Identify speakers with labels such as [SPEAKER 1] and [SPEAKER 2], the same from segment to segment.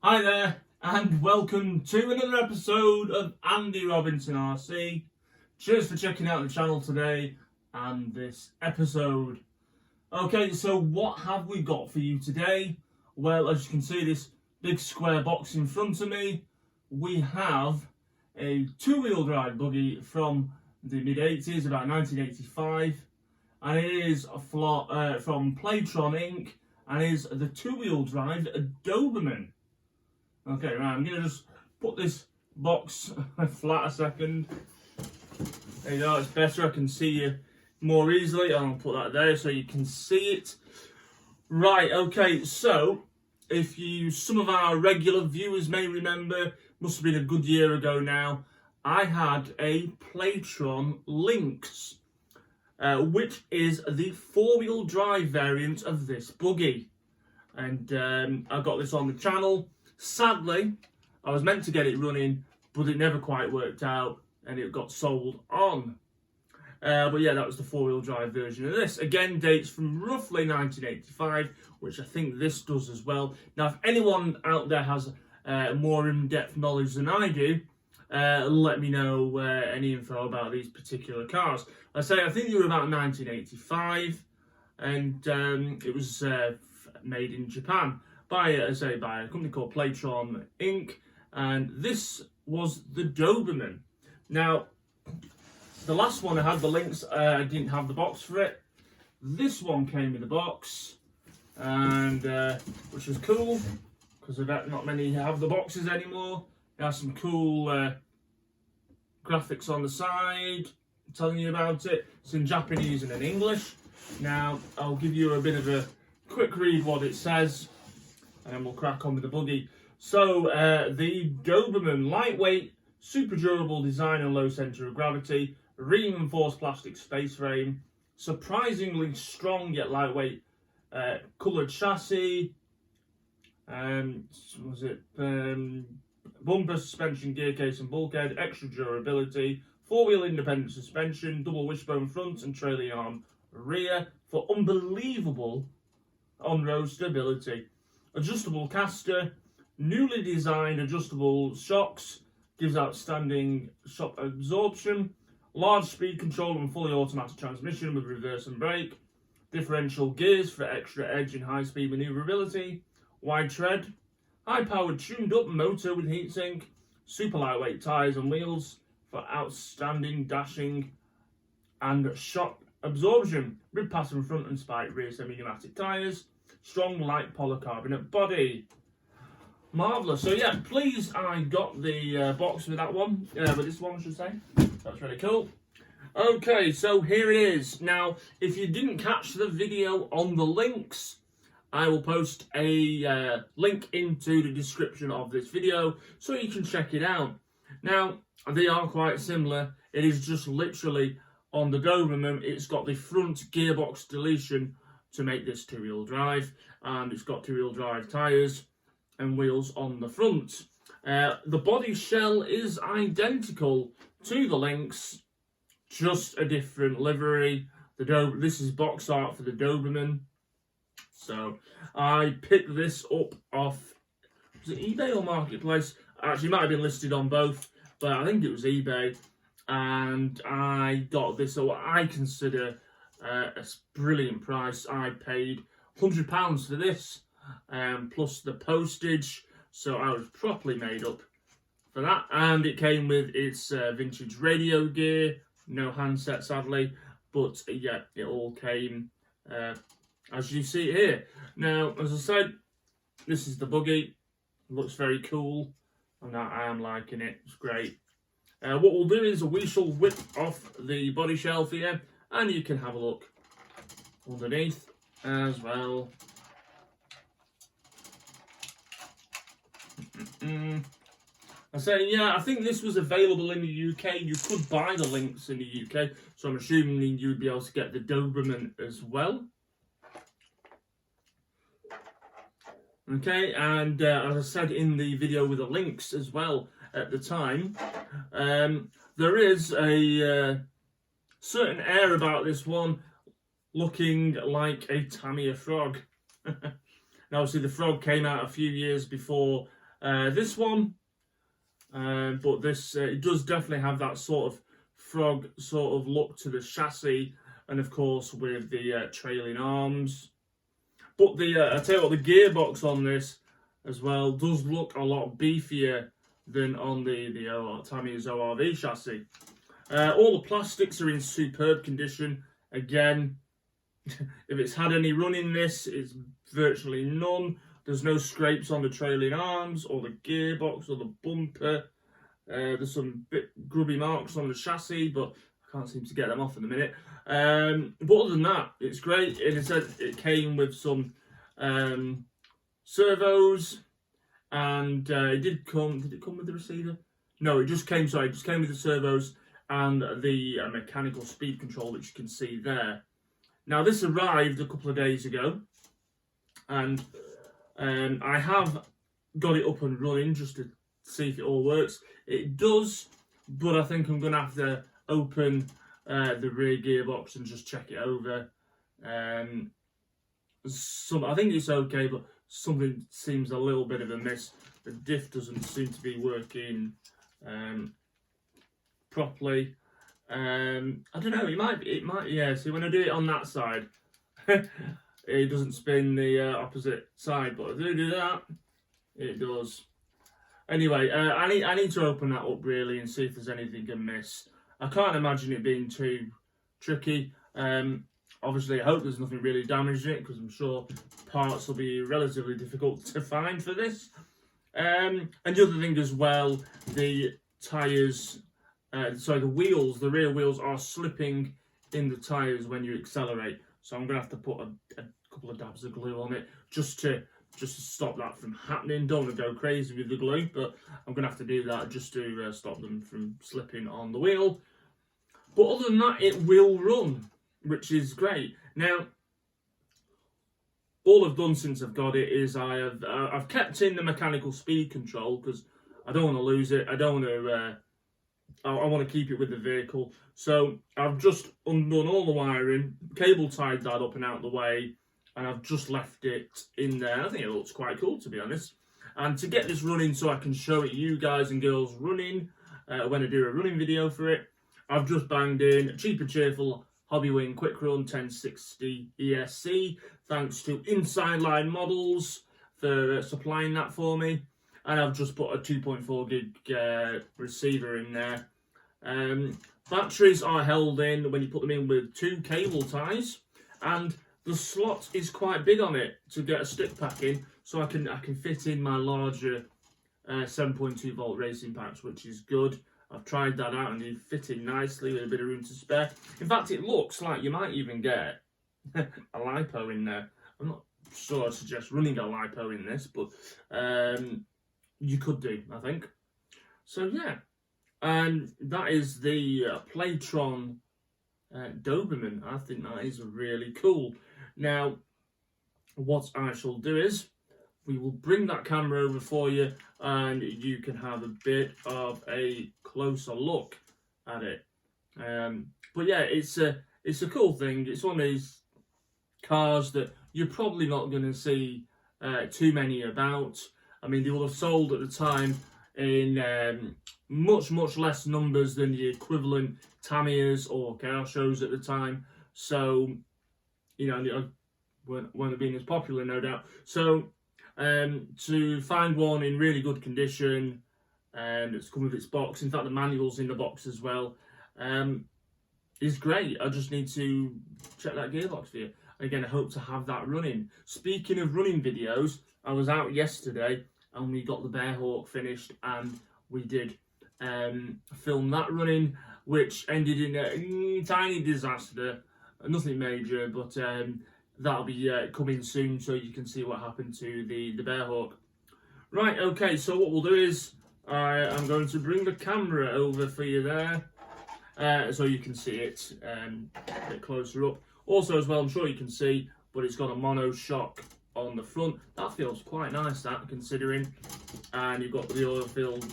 [SPEAKER 1] Hi there, and welcome to another episode of Andy Robinson RC. Cheers for checking out the channel today and this episode. Okay, so what have we got for you today? Well, as you can see, this big square box in front of me, we have a two-wheel drive buggy from the mid-80s, about 1985, and it is from Playtron Inc. and is the two-wheel drive Doberman. Okay, right, I'm going to just put this box flat a second. There you go, it's better, I can see you more easily. I'll put that there so you can see it. Right, okay, so if some of our regular viewers may remember, must have been a good year ago now, I had a Playtron Lynx, which is the four-wheel drive variant of this buggy. And I got this on the channel. Sadly, I was meant to get it running, but it never quite worked out, and it got sold on. But yeah, that was the four-wheel drive version of this. Again, dates from roughly 1985, which I think this does as well. Now, if anyone out there has more in-depth knowledge than I do, let me know any info about these particular cars. I think they were about 1985, and it was made in Japan by a company called Playtron Inc. And this was the Doberman. Now, the last one I had, the Lynx, I didn't have the box for it. This one came with the box, and which was cool because not many have the boxes anymore. It has some cool graphics on the side telling you about it. It's in Japanese and in English. Now, I'll give you a bit of a quick read what it says, and then we'll crack on with the buggy. So, the Doberman, lightweight, super durable design and low centre of gravity, reinforced plastic space frame, surprisingly strong yet lightweight coloured chassis, bumper, suspension, gear case and bulkhead, extra durability, four-wheel independent suspension, double wishbone front and trailing arm rear for unbelievable on-road stability. Adjustable caster, newly designed adjustable shocks, gives outstanding shock absorption, large speed control and fully automatic transmission with reverse and brake, differential gears for extra edge and high-speed manoeuvrability, wide tread, high-powered tuned-up motor with heatsink, super lightweight tyres and wheels for outstanding dashing and shock absorption, rib pattern front and spike rear semi-pneumatic tyres, strong light polycarbonate body. Marvellous. So yeah, pleased I got the box with that one, with this one I should say. That's really cool. Okay, so here it is. Now, if you didn't catch the video on the Lynx, I will post a link into the description of this video so you can check it out. Now, they are quite similar. It is just literally on the Doberman, it's got the front gearbox deletion to make this two-wheel drive, and it's got two-wheel drive tyres and wheels on the front. The body shell is identical to the Lynx, just a different livery. This is box art for the Doberman. So I picked this up off, was it eBay or Marketplace? Actually, it might have been listed on both, but I think it was eBay. And I got this at what I consider a brilliant price. I paid £100 for this, plus the postage, so I was properly made up for that. And it came with its vintage radio gear, no handset sadly, but yeah, it all came as you see here. Now, as I said, this is the buggy. Looks very cool, and I am liking it. It's great. What we'll do is we shall whip off the body shelf here, and you can have a look underneath as well. I think this was available in the UK. You could buy the Lynx in the UK, so I'm assuming you'd be able to get the Doberman as well. Okay, and as I said in the video with the Lynx as well at the time, there is a certain air about this one, looking like a Tamiya frog. Now, obviously, the Frog came out a few years before this one, but this it does definitely have that sort of Frog sort of look to the chassis, and of course with the trailing arms. But I tell you what, the gearbox on this as well does look a lot beefier than on the Tamiya's ORV chassis. All the plastics are in superb condition. Again, if it's had any run in this, it's virtually none. There's no scrapes on the trailing arms or the gearbox or the bumper. There's some bit grubby marks on the chassis, but I can't seem to get them off in a minute. But other than that, it's great. And it said it came with some servos, and it did come. Did it come with the receiver? No, it just came. Sorry, it just came with the servos and the mechanical speed control, which you can see there. Now, this arrived a couple of days ago, and I have got it up and running just to see if it all works. It does, but I think I'm going to have to open the rear gearbox and just check it over. I think it's okay, but something seems a little bit of a miss. The diff doesn't seem to be working properly. I don't know. It might. Yeah. See, when I do it on that side, it doesn't spin the opposite side. But if I do that, it does. Anyway, I need to open that up really and see if there's anything amiss. I can't imagine it being too tricky. Obviously, I hope there's nothing really damaged in it, because I'm sure parts will be relatively difficult to find for this. And the other thing as well, the tyres, the wheels, the rear wheels are slipping in the tyres when you accelerate. So I'm going to have to put a couple of dabs of glue on it just to stop that from happening. Don't want to go crazy with the glue, but I'm going to have to do that just to stop them from slipping on the wheel. But other than that, it will run, which is great. Now, all I've done since I've got it is I've kept in the mechanical speed control, because I don't want to lose it. I don't want to. I want to keep it with the vehicle. So I've just undone all the wiring, cable tied that up and out of the way, and I've just left it in there. I think it looks quite cool, to be honest. And to get this running so I can show it you guys and girls running when I do a running video for it, I've just banged in Cheap and Cheerful Hobbywing Quick Run 1060 ESC, thanks to Inside Line Models for supplying that for me. And I've just put a 2.4 gig receiver in there. Batteries are held in when you put them in with 2 cable ties, and the slot is quite big on it to get a stick pack in, so I can fit in my larger 7.2 volt racing packs, which is good. I've tried that out and they fit in nicely with a bit of room to spare. In fact, it looks like you might even get a lipo in there. I'm not sure I'd suggest running a lipo in this, but you could do, I think. So yeah, and that is the Playtron Doberman. I think that is really cool. Now, what I shall do is, we will bring that camera over for you, and you can have a bit of a closer look at it. But yeah, it's a cool thing. It's one of these cars that you're probably not going to see too many about. I mean, they will have sold at the time in much less numbers than the equivalent Tamiya's or car shows at the time. So, you know, weren't have been as popular, no doubt. So, to find one in really good condition, and it's come with its box, in fact the manual's in the box as well, is great. I just need to check that gearbox for you. Again, I hope to have that running. Speaking of running videos, I was out yesterday and we got the Bearhawk finished, and we did film that running, which ended in a tiny disaster. Nothing major, but that'll be coming soon, so you can see what happened to the Bearhawk. Right, okay, so what we'll do is I'm going to bring the camera over for you there, so you can see it a bit closer up. Also as well, I'm sure you can see, but it's got a mono shock on the front. That feels quite nice, that, considering. And you've got the oil-filled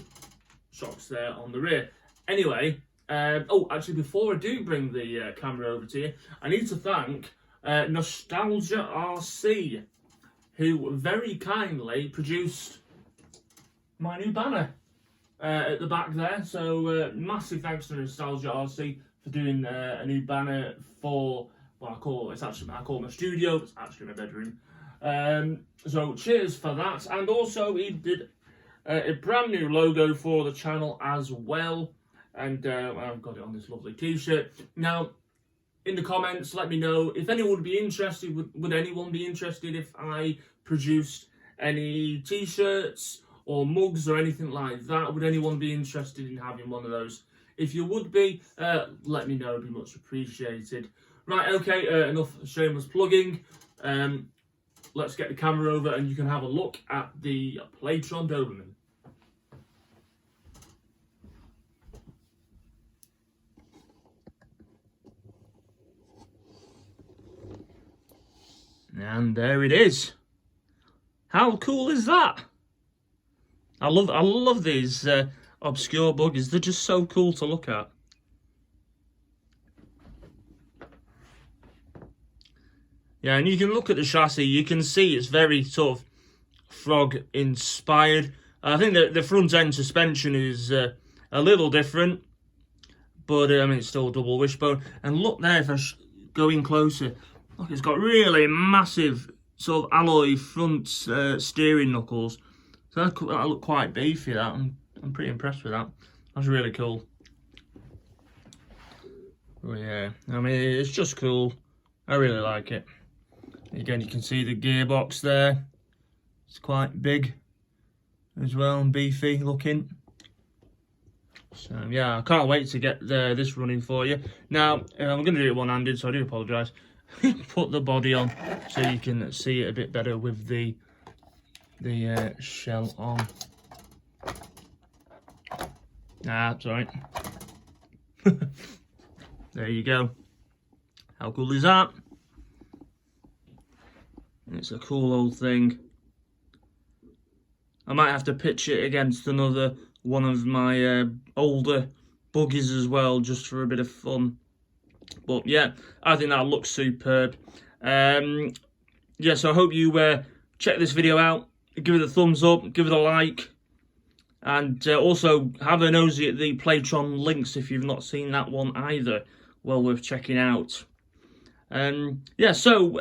[SPEAKER 1] shocks there on the rear. Anyway, oh, actually, before I do bring the camera over to you, I need to thank Nostalgia RC, who very kindly produced my new banner at the back there. So massive thanks to Nostalgia RC for doing a new banner for what I call my studio. It's actually my bedroom. So cheers for that. And also he did a brand new logo for the channel as well. And I've got it on this lovely t-shirt. Now, in the comments, let me know if anyone would be interested. Would anyone be interested if I produced any t-shirts or mugs or anything like that? Would anyone be interested in having one of those? If you would be, let me know. It'd be much appreciated. Right, okay, enough shameless plugging. Let's get the camera over and you can have a look at the Playtron Doberman. And there it is. How cool is that? I love these obscure buggies. They're just so cool to look at. Yeah, and you can look at the chassis. You can see it's very sort of frog inspired. I think that the front end suspension is a little different, but I mean it's still a double wishbone. And look there, if I go in closer. Look, it's got really massive sort of alloy front steering knuckles. So that look quite beefy, that. I'm pretty impressed with that. That's really cool. Oh yeah, I mean, it's just cool. I really like it. Again, you can see the gearbox there. It's quite big as well and beefy looking. So yeah, I can't wait to get this running for you. Now, I'm going to do it one-handed, so I do apologise. Put the body on so you can see it a bit better with the shell on. That's alright. There you go. How cool is that? It's a cool old thing. I might have to pitch it against another one of my older buggies as well, just for a bit of fun. But yeah, I think that looks superb. Yeah, so I hope you check this video out, give it a thumbs up, give it a like, and also have a nosy at the Playtron Lynx if you've not seen that one either. Well worth checking out. Yeah, so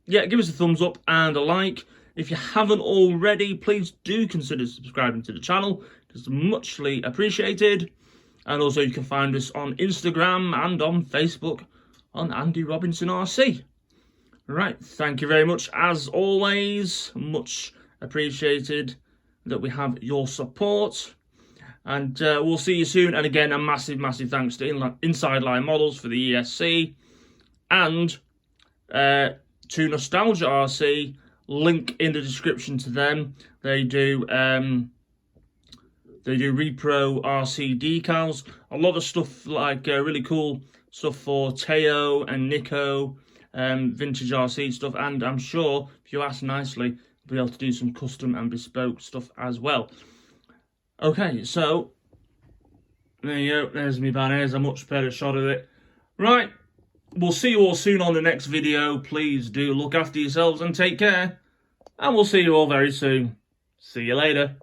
[SPEAKER 1] yeah, give us a thumbs up and a like. If you haven't already, please do consider subscribing to the channel. It's muchly appreciated. And also you can find us on Instagram and on Facebook on Andy Robinson RC. Right, thank you very much as always. Much appreciated that we have your support. And we'll see you soon. And again, a massive, massive thanks to Inside Line Models for the ESC. And to Nostalgia RC, link in the description to them. They do repro RC decals, a lot of stuff like really cool stuff for Teo and Nico, vintage RC stuff, and I'm sure if you ask nicely, you'll be able to do some custom and bespoke stuff as well. Okay, so there you go, there's me banner, there's a much better shot of it. Right, we'll see you all soon on the next video. Please do look after yourselves and take care, and we'll see you all very soon. See you later.